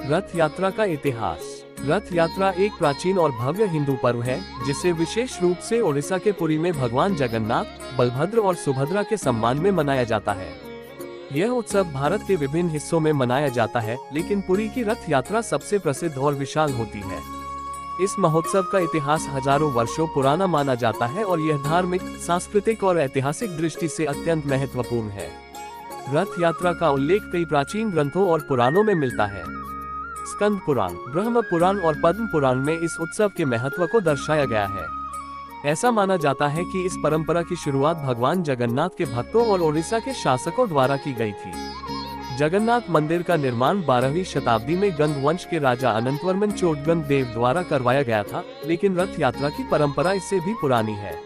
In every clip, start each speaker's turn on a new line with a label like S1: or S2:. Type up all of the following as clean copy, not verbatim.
S1: रथ यात्रा का इतिहास। रथ यात्रा एक प्राचीन और भव्य हिंदू पर्व है जिसे विशेष रूप से ओडिशा के पुरी में भगवान जगन्नाथ, बलभद्र और सुभद्रा के सम्मान में मनाया जाता है। यह उत्सव भारत के विभिन्न हिस्सों में मनाया जाता है, लेकिन पुरी की रथ यात्रा सबसे प्रसिद्ध और विशाल होती है। इस महोत्सव का इतिहास हजारों वर्षों पुराना माना जाता है और यह धार्मिक, सांस्कृतिक और ऐतिहासिक दृष्टि से अत्यंत महत्वपूर्ण है। रथ यात्रा का उल्लेख कई प्राचीन ग्रंथों और पुराणों में मिलता है। स्कंद पुराण, ब्रह्म पुराण और पद्म पुराण में इस उत्सव के महत्व को दर्शाया गया है। ऐसा माना जाता है कि इस परंपरा की शुरुआत भगवान जगन्नाथ के भक्तों और ओडिशा के शासकों द्वारा की गई थी। जगन्नाथ मंदिर का निर्माण 12वीं शताब्दी में गंग वंश के राजा अनंतवर्मन चोडगंग देव द्वारा करवाया गया था, लेकिन रथ यात्रा की परंपरा इससे भी पुरानी है।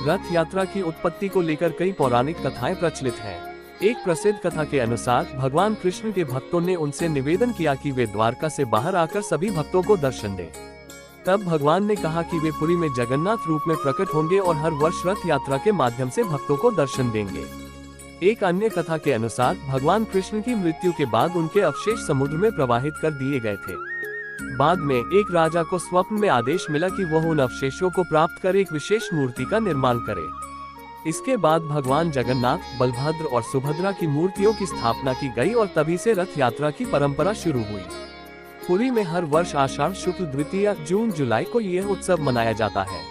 S1: रथ यात्रा की उत्पत्ति को लेकर कई पौराणिक कथाएं प्रचलित हैं। एक प्रसिद्ध कथा के अनुसार भगवान कृष्ण के भक्तों ने उनसे निवेदन किया कि वे द्वारका से बाहर आकर सभी भक्तों को दर्शन दें। तब भगवान ने कहा कि वे पुरी में जगन्नाथ रूप में प्रकट होंगे और हर वर्ष रथ यात्रा के माध्यम से भक्तों को दर्शन देंगे। एक अन्य कथा के अनुसार भगवान कृष्ण की मृत्यु के बाद उनके अवशेष समुद्र में प्रवाहित कर दिए गए थे। बाद में एक राजा को स्वप्न में आदेश मिला कि वह उन अवशेषों को प्राप्त कर एक विशेष मूर्ति का निर्माण करे। इसके बाद भगवान जगन्नाथ, बलभद्र और सुभद्रा की मूर्तियों की स्थापना की गई और तभी से रथ यात्रा की परंपरा शुरू हुई। पुरी में हर वर्ष आषाढ़ शुक्ल द्वितीया जून-जुलाई को यह उत्सव मनाया जाता है।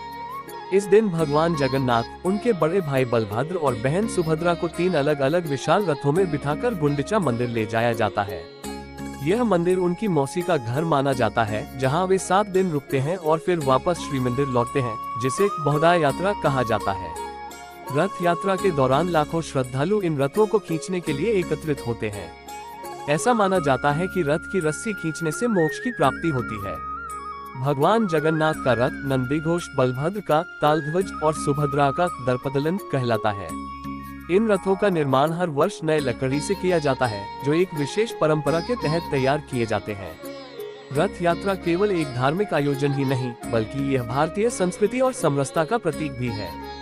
S1: इस दिन भगवान जगन्नाथ, उनके बड़े भाई बलभद्र और बहन सुभद्रा को 3 अलग अलग विशाल रथों में बिठाकर गुंडिचा मंदिर ले जाया जाता है। यह मंदिर उनकी मौसी का घर माना जाता है, जहां वे 7 दिन रुकते हैं और फिर वापस श्री मंदिर लौटते हैं, जिसे बहुधा यात्रा कहा जाता है। रथ यात्रा के दौरान लाखों श्रद्धालु इन रथों को खींचने के लिए एकत्रित होते हैं। ऐसा माना जाता है कि रथ की रस्सी खींचने से मोक्ष की प्राप्ति होती है। भगवान जगन्नाथ का रथ नंदीघोष, बलभद्र का तालध्वज और सुभद्रा का दर्पदलन कहलाता है। इन रथों का निर्माण हर वर्ष नए लकड़ी से किया जाता है, जो एक विशेष परंपरा के तहत तैयार किए जाते हैं। रथ यात्रा केवल एक धार्मिक आयोजन ही नहीं, बल्कि यह भारतीय संस्कृति और समरसता का प्रतीक भी है।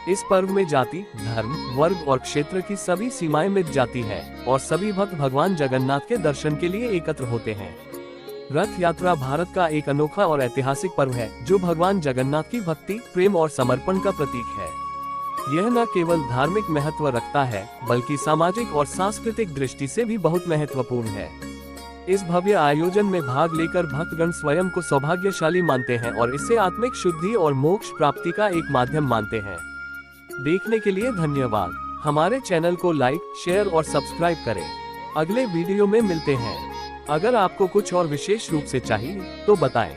S1: इस पर्व में जाति, धर्म, वर्ग और क्षेत्र की सभी सीमाएं मिट जाती है और सभी भक्त भगवान जगन्नाथ के दर्शन के लिए एकत्र होते हैं। रथ यात्रा भारत का एक अनोखा और ऐतिहासिक पर्व है, जो भगवान जगन्नाथ की भक्ति, प्रेम और समर्पण का प्रतीक है। यह न केवल धार्मिक महत्व रखता है, बल्कि सामाजिक और सांस्कृतिक दृष्टि से भी बहुत महत्वपूर्ण है। इस भव्य आयोजन में भाग लेकर भक्तगण स्वयं को सौभाग्यशाली मानते हैं और इससे आत्मिक शुद्धि और मोक्ष प्राप्ति का एक माध्यम मानते हैं। देखने के लिए धन्यवाद। हमारे चैनल को लाइक, शेयर और सब्सक्राइब करें। अगले वीडियो में मिलते हैं। अगर आपको कुछ और विशेष रूप से चाहिए तो बताएं।